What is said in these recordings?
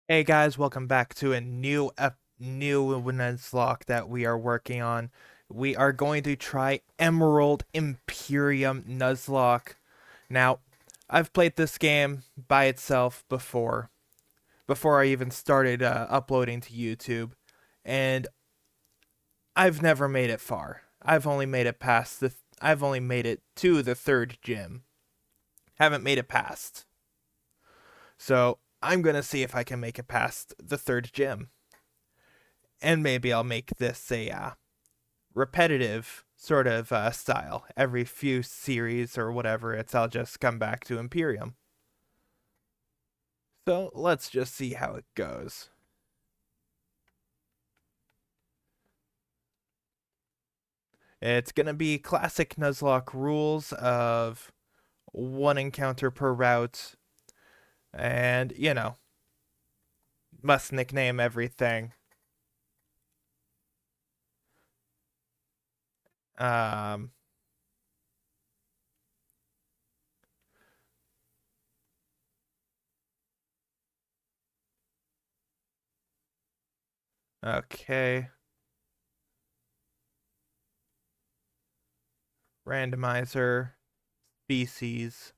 Hey guys, welcome back to a new Nuzlocke that we are working on. We are going to try Emerald Imperium Nuzlocke. Now, I've played this game by itself before I even started uploading to YouTube, and I've never made it far. I've only made it to the third gym. Haven't made it past. So, I'm gonna see if I can make it past the third gym. And maybe I'll make this a repetitive sort of style. Every few series or whatever I'll just come back to Imperium. So let's just see how it goes. It's gonna be classic Nuzlocke rules of one encounter per route, and must nickname everything. Um, okay, randomizer, species,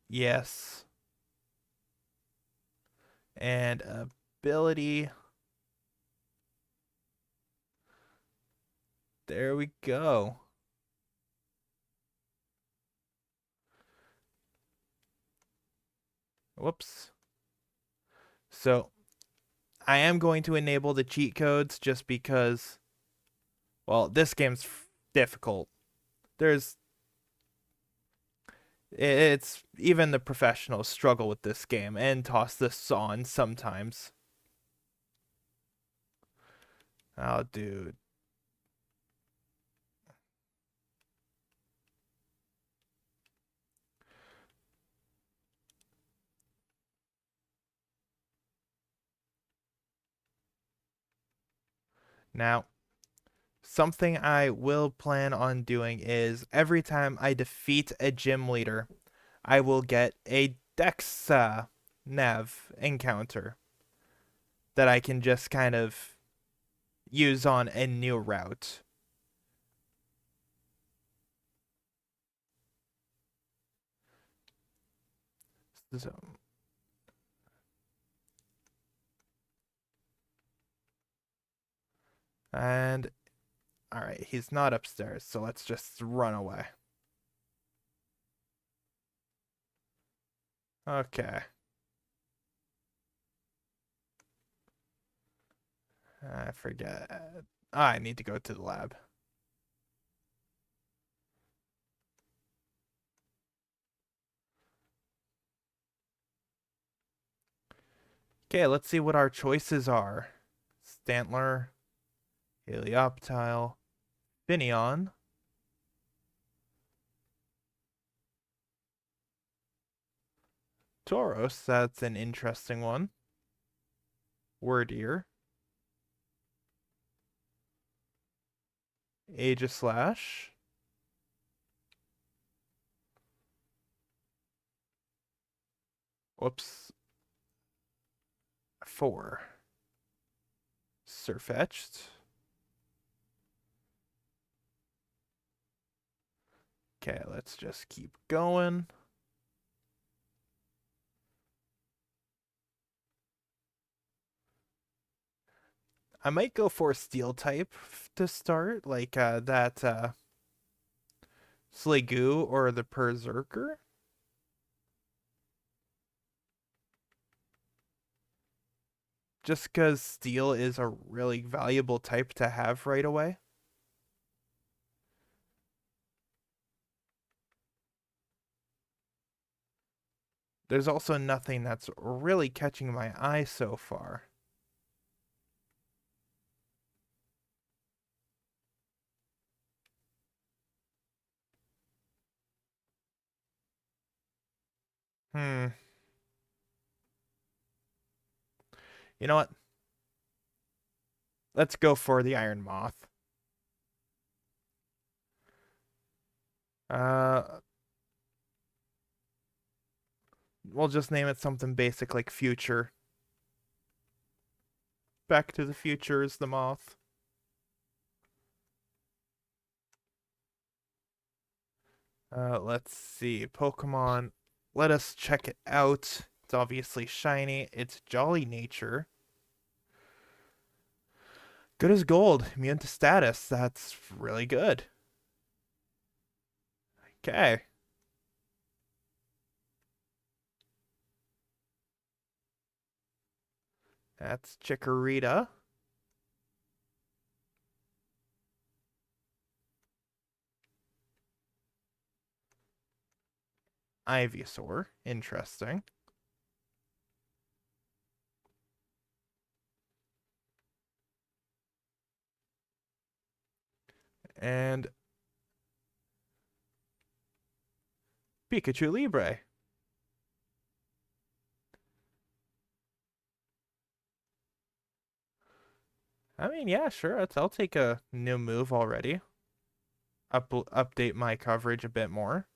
yes, and ability. There we go. Whoops. So I am going to enable the cheat codes just because, well, this game's difficult. There's, it's even the professionals struggle with this game and toss this on sometimes. Oh, dude. Now, something I will plan on doing is every time I defeat a gym leader, I will get a DexNav encounter that I can just kind of use on a new route. So, and all right, he's not upstairs, so let's just run away. Okay. I forget. I need to go to the lab. Okay, let's see what our choices are. Stantler, Helioptile, Finion, Tauros, that's an interesting one. Wordier, Aegislash, whoops, 4. Surfetched. Okay, let's just keep going. I might go for a steel type to start, like that Sliggoo or the Berserker. Just because steel is a really valuable type to have right away. There's also nothing that's really catching my eye so far. Hmm. You know what? Let's go for the Iron Moth. Uh, we'll just name it something basic like future. Back to the Future is the moth. Let's see. Pokemon. Let us check it out. It's obviously shiny. It's Jolly Nature. Good as gold. Immune to status. That's really good. Okay. That's Chikorita. Ivysaur. Interesting. And Pikachu Libre. I mean, yeah, sure. I'll take a new move already. Update my coverage a bit more.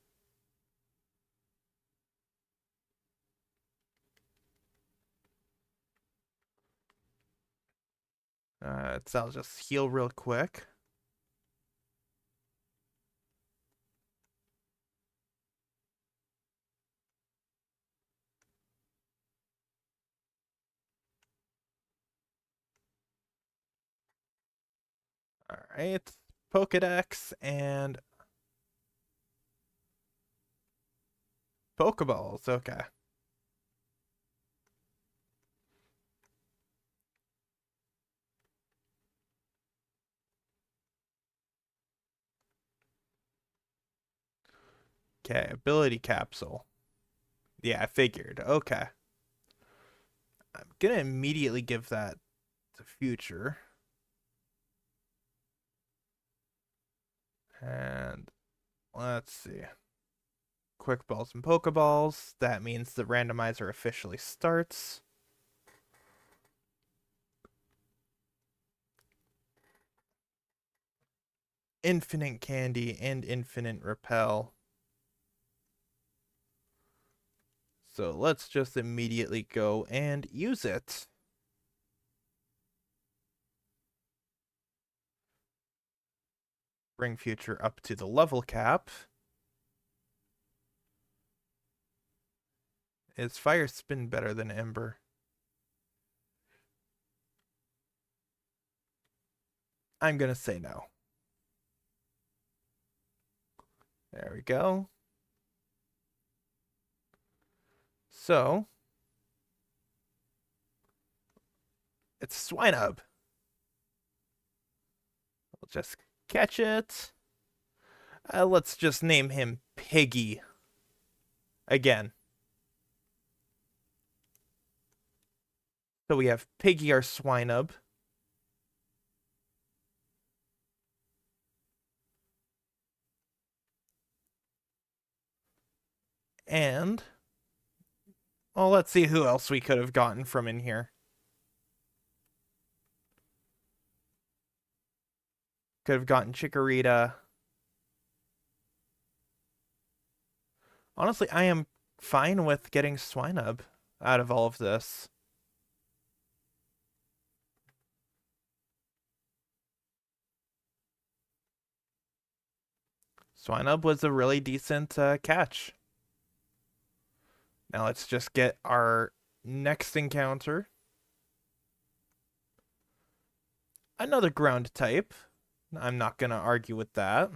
So I'll just heal real quick. All right. Pokedex and Pokeballs. Okay. Okay. Ability capsule. Yeah, I figured. Okay. I'm gonna immediately give that to future. And let's see. Quick balls and Pokeballs. That means the randomizer officially starts. Infinite Candy and Infinite Repel. So let's just immediately go and use it. Bring future up to the level cap. Is Fire Spin better than Ember? I'm gonna say no. There we go. So it's Swinub. We'll just catch it. Let's just name him Piggy. Again. So we have Piggy, our Swinub. And, well, let's see who else we could have gotten from in here. Could have gotten Chikorita. Honestly, I am fine with getting Swinub out of all of this. Swinub was a really decent catch. Now let's just get our next encounter. Another ground type. I'm not going to argue with that.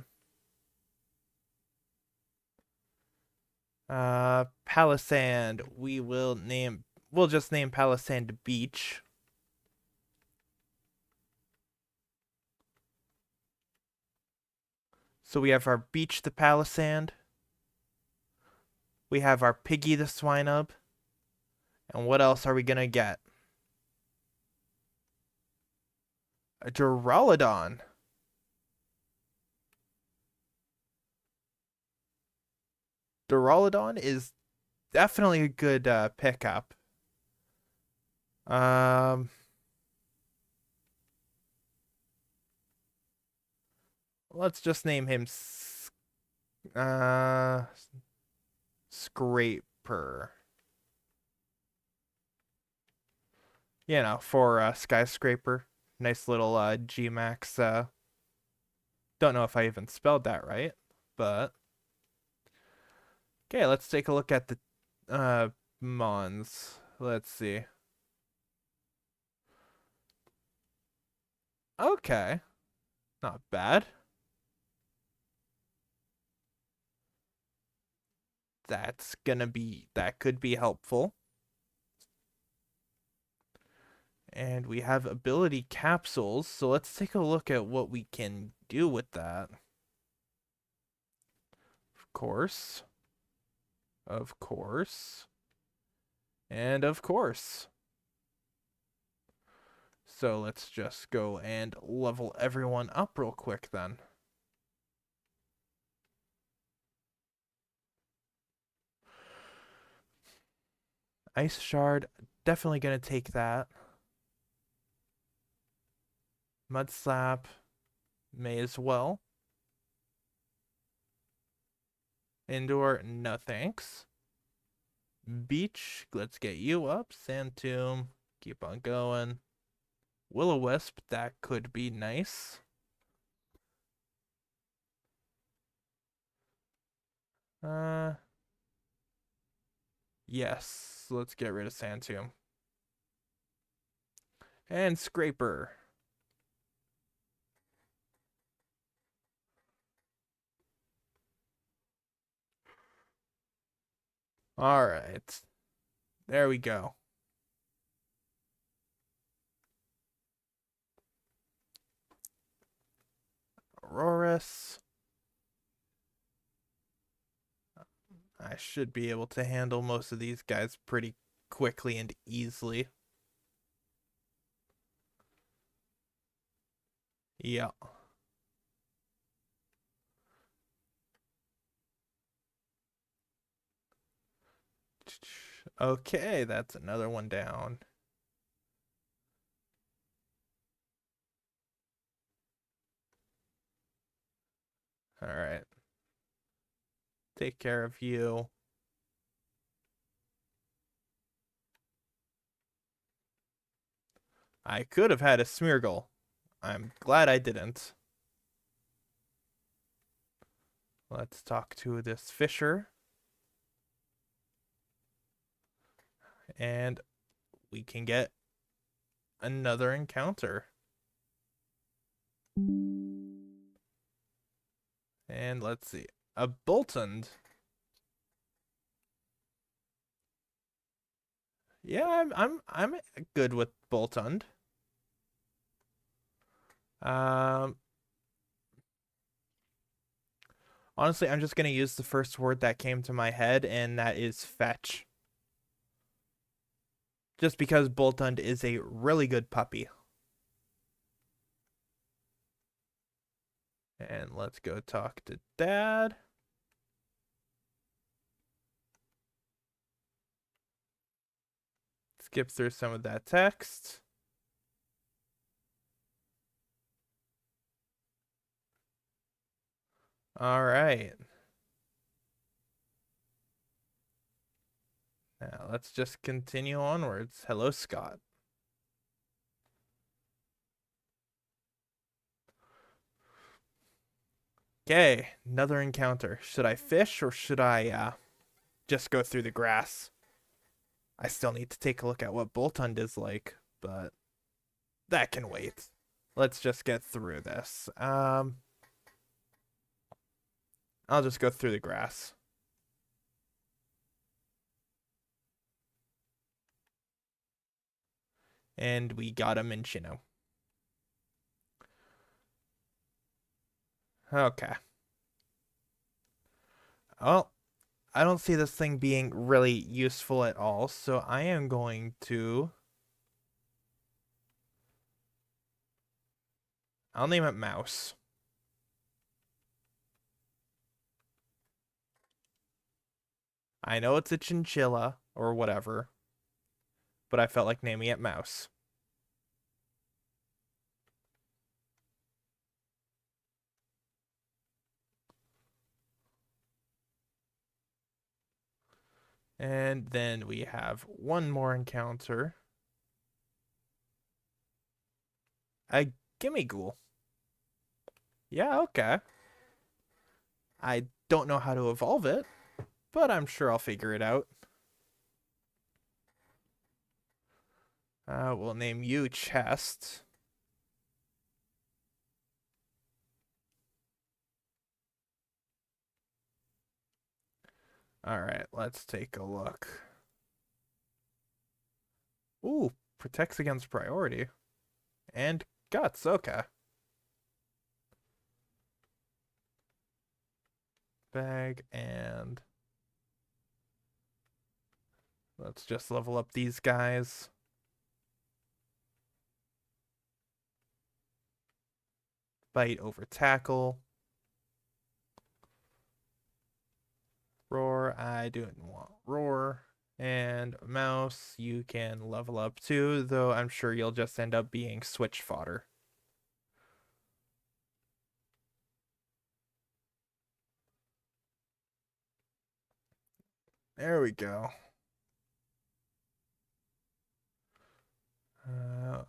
Palisand. We'll just name Palisand Beach. So we have our Beach the Palisand. We have our Piggy the Swinub. And what else are we going to get? A Duraludon. Duraludon is definitely a good pickup. Let's just name him Uh, Scraper. You know, for skyscraper. Nice little Gmax. Don't know if I even spelled that right, but okay. Let's take a look at the Mons. Let's see. Okay, not bad. That could be helpful. And we have ability capsules, so let's take a look at what we can do with that. Of course. Of course. And of course. So let's just go and level everyone up real quick then. Ice Shard, definitely gonna take that. Mud Slap, may as well. Indoor, no thanks. Beach, let's get you up. Sand Tomb, keep on going. Will-O-Wisp, that could be nice. Uh, yes, let's get rid of Sand Tomb. And Scraper. All right. There we go. Aurorus. I should be able to handle most of these guys pretty quickly and easily. Yeah. Okay, that's another one down. All right. Take care of you. I could have had a Smeargle. I'm glad I didn't. Let's talk to this Fisher. And we can get another encounter. And let's see. A Boltund. Yeah, I'm good with Boltund. Um Honestly, I'm just gonna use the first word that came to my head, and that is fetch. Just because Boltund is a really good puppy. And let's go talk to Dad. Skip through some of that text. All right. Now let's just continue onwards. Hello, Scott. Okay, another encounter. Should I fish or should I just go through the grass? I still need to take a look at what Boltund is like, but that can wait. Let's just get through this. I'll just go through the grass. And we got a Minchino. Okay. Well, I don't see this thing being really useful at all, so I am going to... I'll name it Mouse. I know it's a chinchilla or whatever, but I felt like naming it Mouse. And then we have one more encounter. A gimme ghoul. Yeah, okay. I don't know how to evolve it, but I'm sure I'll figure it out. We'll name you Chest. All right, let's take a look. Ooh, protects against priority. And guts, okay. Bag, and let's just level up these guys. Bite over tackle. Roar, I don't want roar. And mouse, you can level up too, though I'm sure you'll just end up being switch fodder. There we go. Uh,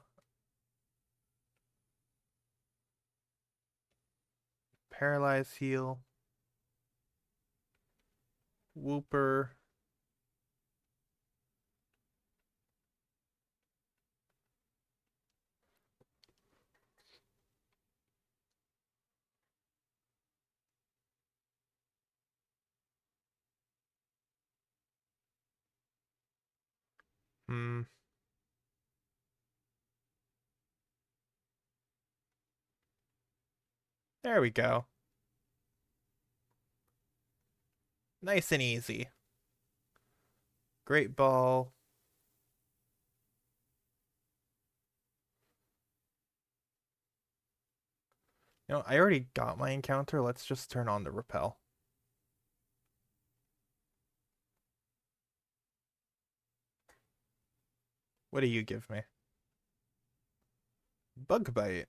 Paralyze heal. Whooper. Hmm. There we go. Nice and easy. Great ball. You know, I already got my encounter. Let's just turn on the repel. What do you give me? Bug bite.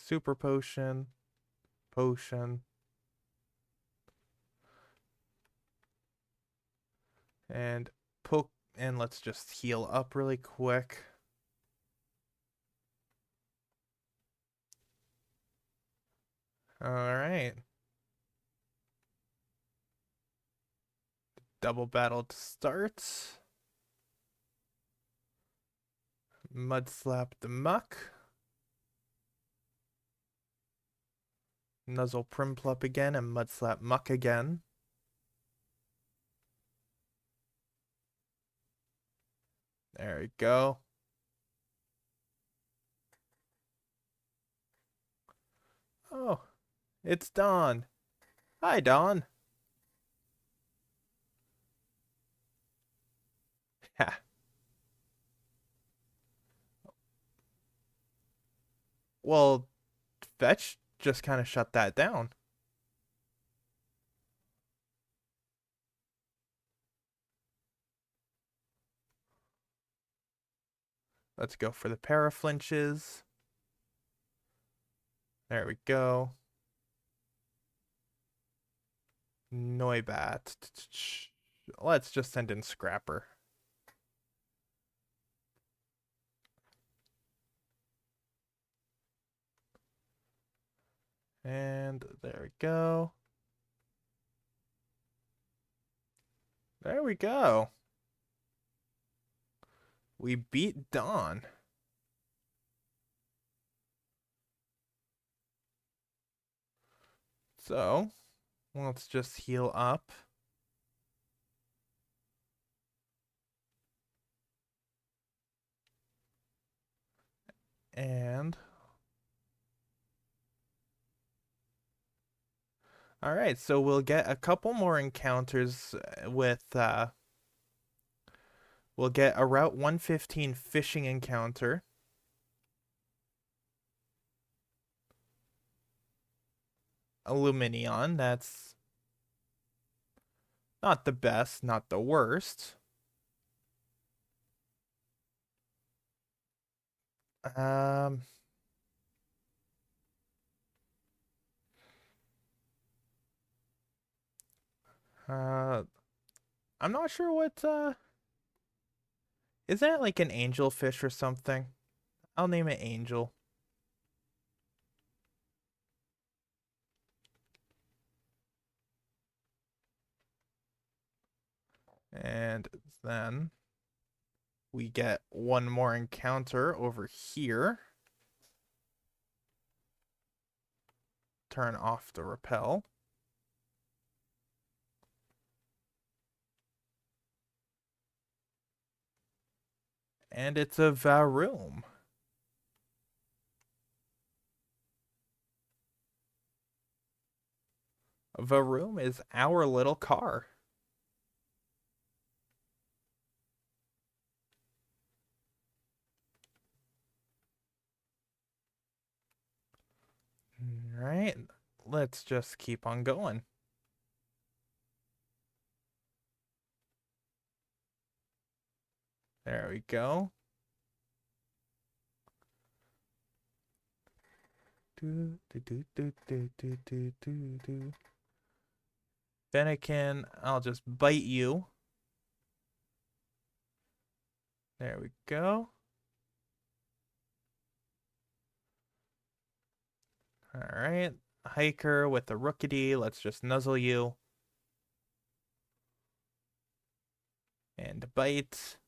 Super potion. Potion. And poke. And let's just heal up really quick. All right. Double battle to start. Mud slap the muck. Nuzzle Primplup again and mud slap muck again. There we go. Oh, it's Dawn. Hi, Dawn. Ha. Well, Fetch just kind of shut that down. Let's go for the paraflinches. There we go. Noibat. Let's just send in Scrapper. And there we go. There we go. We beat Dawn. So, let's just heal up. And all right, so we'll get a couple more encounters we'll get a Route 115 fishing encounter. A Luminion, that's not the best, not the worst. Um Uh, I'm not sure what, is that like an angelfish or something? I'll name it Angel. And then we get one more encounter over here. Turn off the repel. And it's a Varoom. Varoom is our little car. All right, let's just keep on going. There we go. Do, do, do, do, do, do, do, do, do. Fennekin, I'll just bite you. There we go. All right. Hiker with the Rookity. Let's just nuzzle you. And bite.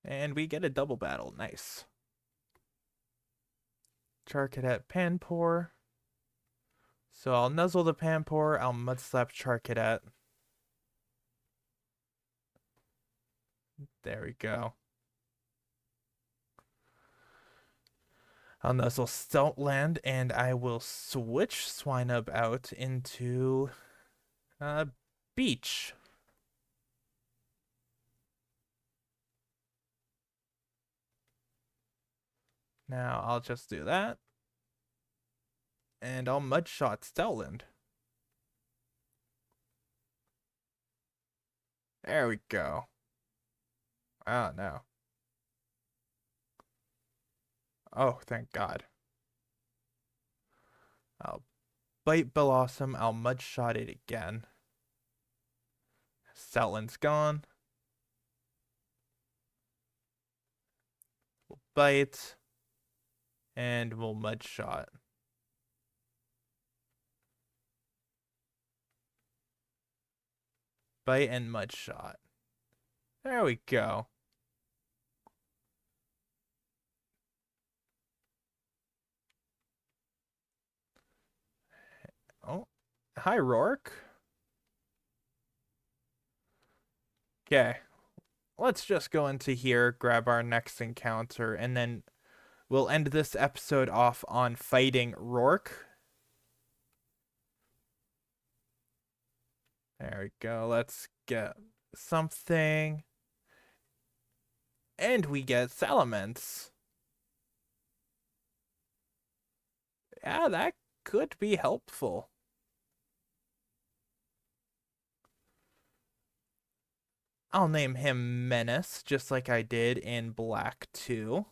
And we get a double battle. Nice. Charcadet Panpour. So I'll nuzzle the Panpour. I'll mudslap Charcadet. There we go. I'll nuzzle Stoutland, and I will switch Swinub out into Beach. Now I'll just do that. And I'll Mudshot Stoutland. There we go. Oh, no. Oh, thank God. I'll bite Blossom. I'll Mudshot it again. Stoutland's gone. We'll bite. And we'll Mudshot. Bite and Mudshot. There we go. Oh, hi, Rourke. Okay, let's just go into here, grab our next encounter, and then we'll end this episode off on fighting Rourke. There we go. Let's get something. And we get Salamence. Yeah, that could be helpful. I'll name him Menace, just like I did in Black 2.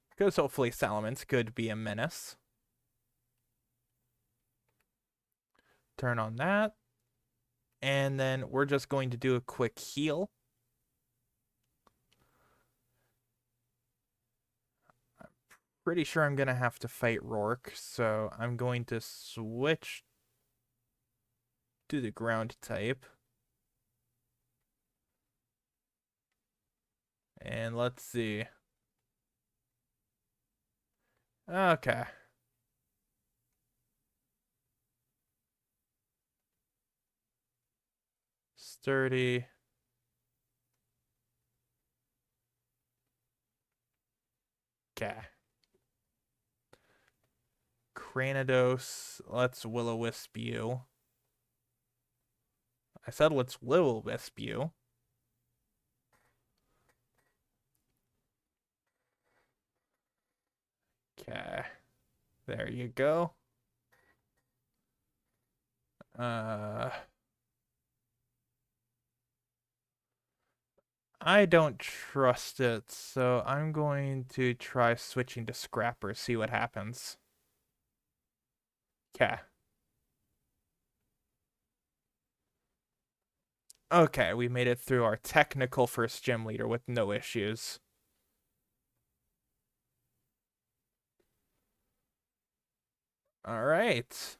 Because hopefully Salamence could be a menace. Turn on that. And then we're just going to do a quick heal. I'm pretty sure I'm going to have to fight Rourke, so I'm going to switch to the ground type. And let's see. Okay. Sturdy. Okay. Cranidos. Let's Will-O-Wisp you. I said let's Will-O-Wisp you. Okay. There you go. Uh I don't trust it, so I'm going to try switching to Scrapper, see what happens. Okay. Okay, we made it through our technical first gym leader with no issues. All right.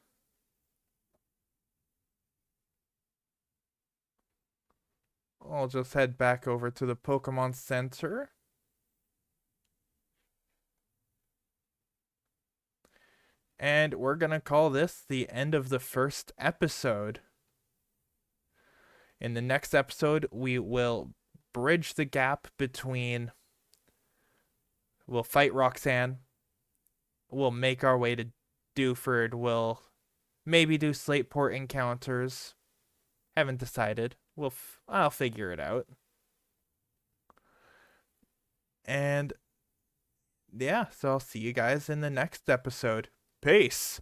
I'll just head back over to the Pokemon Center. And we're going to call this the end of the first episode. In the next episode, we will bridge the gap between. We'll fight Roxanne. We'll make our way to Dewford. We'll maybe do Slateport encounters. Haven't decided. I'll figure it out. And yeah, so I'll see you guys in the next episode. Peace.